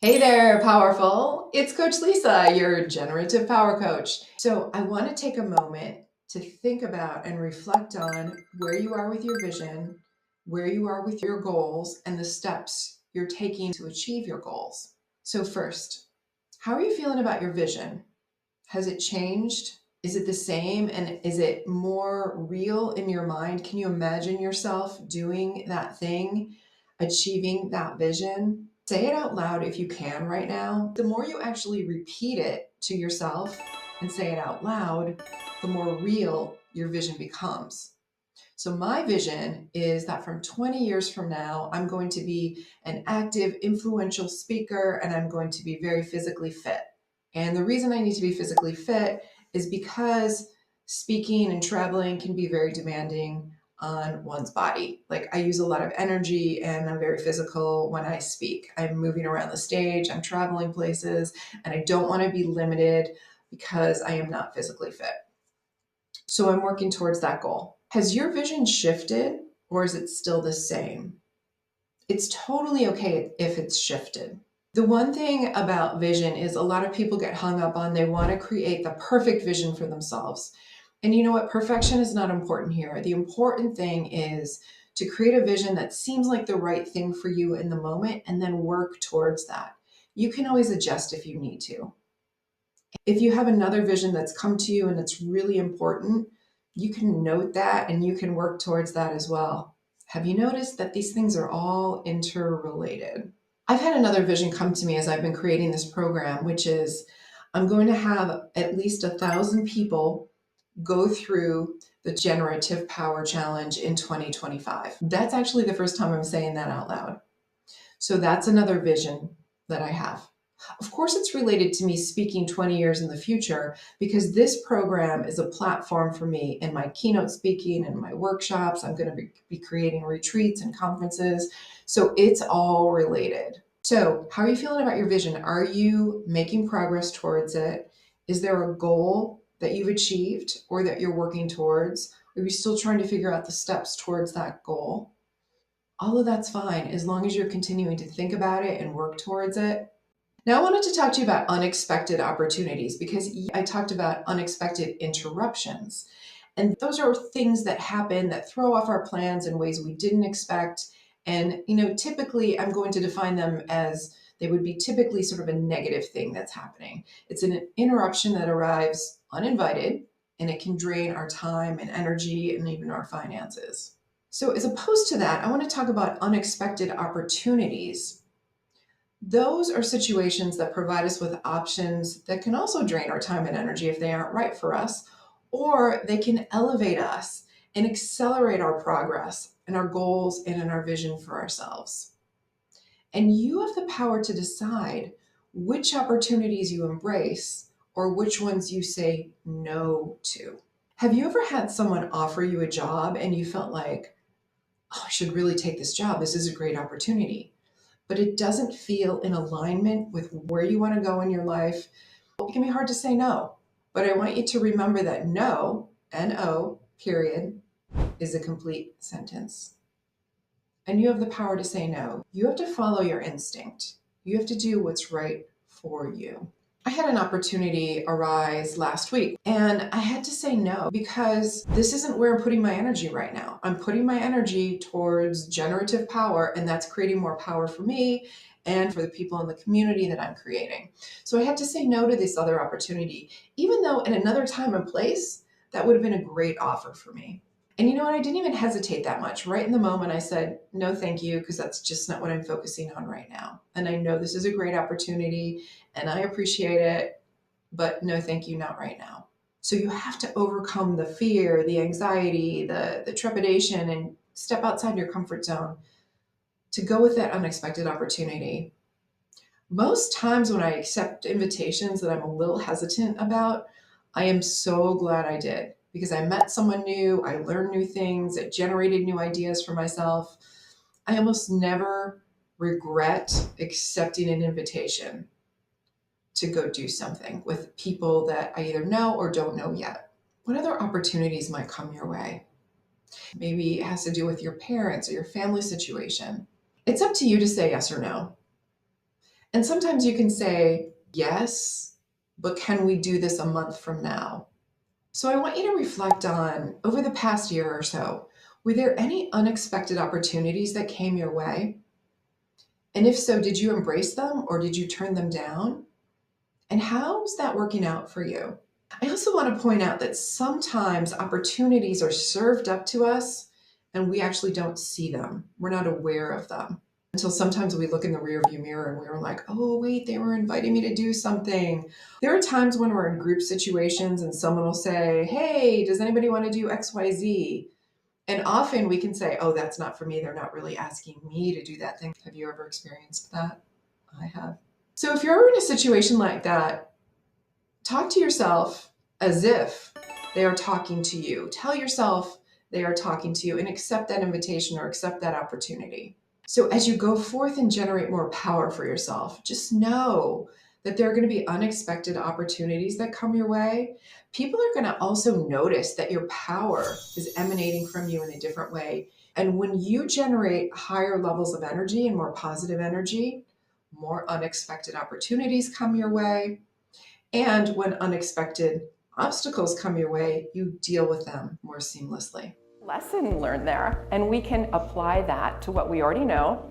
Hey there, powerful. It's Coach Lisa, your generative power coach. So, I want to take a moment to think about and reflect on where you are with your vision, where you are with your goals, and the steps you're taking to achieve your goals. So, first, how are you feeling about your vision? Has it changed? Is it the same? And is it more real in your mind? Can you imagine yourself doing that thing, achieving that vision? Say it out loud if you can right now. The more you actually repeat it to yourself and say it out loud, the more real your vision becomes. So, my vision is that from 20 years from now, I'm going to be an active, influential speaker and I'm going to be very physically fit. And the reason I need to be physically fit is because speaking and traveling can be very demanding on one's body. Like, I use a lot of energy and I'm very physical when I speak. I'm moving around the stage, I'm traveling places, and I don't want to be limited because I am not physically fit. So I'm working towards that goal. Has your vision shifted or is it still the same? It's totally okay if it's shifted. The one thing about vision is a lot of people get hung up on they want to create the perfect vision for themselves. And you know what? Perfection is not important here. The important thing is to create a vision that seems like the right thing for you in the moment and then work towards that. You can always adjust if you need to. If you have another vision that's come to you and it's really important, you can note that and you can work towards that as well. Have you noticed that these things are all interrelated? I've had another vision come to me as I've been creating this program, which is I'm going to have at least 1,000 people go through the Generative Power Challenge in 2025. That's actually the first time I'm saying that out loud. So that's another vision that I have. Of course, it's related to me speaking 20 years in the future because this program is a platform for me in my keynote speaking and my workshops. I'm going to be creating retreats and conferences. So it's all related. So, how are you feeling about your vision? Are you making progress towards it? Is there a goal that you've achieved or that you're working towards? Are you still trying to figure out the steps towards that goal? All of that's fine as long as you're continuing to think about it and work towards it. Now, I wanted to talk to you about unexpected opportunities because I talked about unexpected interruptions. And those are things that happen that throw off our plans in ways we didn't expect. And, typically I'm going to define them as they would be typically sort of a negative thing that's happening. It's an interruption that arrives uninvited and it can drain our time and energy and even our finances. So, as opposed to that, I want to talk about unexpected opportunities. Those are situations that provide us with options that can also drain our time and energy if they aren't right for us, or they can elevate us and accelerate our progress and our goals and in our vision for ourselves. And you have the power to decide which opportunities you embrace or which ones you say no to. Have you ever had someone offer you a job and you felt like, oh, I should really take this job. This is a great opportunity. But it doesn't feel in alignment with where you want to go in your life. It can be hard to say no. But I want you to remember that no, N-O, period, is a complete sentence. And you have the power to say no. You have to follow your instinct. You have to do what's right for you. I had an opportunity arise last week and I had to say no because this isn't where I'm putting my energy right now. I'm putting my energy towards generative power, and that's creating more power for me and for the people in the community that I'm creating. So I had to say no to this other opportunity, even though at another time and place, that would have been a great offer for me. And you know what? I didn't even hesitate that much. Right in the moment, I said, no, thank you, because that's just not what I'm focusing on right now. And I know this is a great opportunity and I appreciate it, but no, thank you, not right now. So you have to overcome the fear, the anxiety, the trepidation, and step outside your comfort zone to go with that unexpected opportunity. Most times when I accept invitations that I'm a little hesitant about, I am so glad I did because I met someone new, I learned new things, it generated new ideas for myself. I almost never regret accepting an invitation to go do something with people that I either know or don't know yet. What other opportunities might come your way? Maybe it has to do with your parents or your family situation. It's up to you to say yes or no. And sometimes you can say, yes, but can we do this a month from now? So I want you to reflect on over the past year or so, were there any unexpected opportunities that came your way? And if so, did you embrace them or did you turn them down? And how's that working out for you? I also want to point out that sometimes opportunities are served up to us and we actually don't see them. We're not aware of them until sometimes we look in the rearview mirror and we're like, oh, wait, they were inviting me to do something. There are times when we're in group situations and someone will say, hey, does anybody want to do XYZ? And often we can say, oh, that's not for me. They're not really asking me to do that thing. Have you ever experienced that? I have. So if you're in a situation like that, talk to yourself as if they are talking to you. Tell yourself they are talking to you and accept that invitation or accept that opportunity. So as you go forth and generate more power for yourself, just know that there are going to be unexpected opportunities that come your way. People are going to also notice that your power is emanating from you in a different way. And when you generate higher levels of energy and more positive energy, more unexpected opportunities come your way. And when unexpected obstacles come your way, you deal with them more seamlessly. Lesson learned there, and we can apply that to what we already know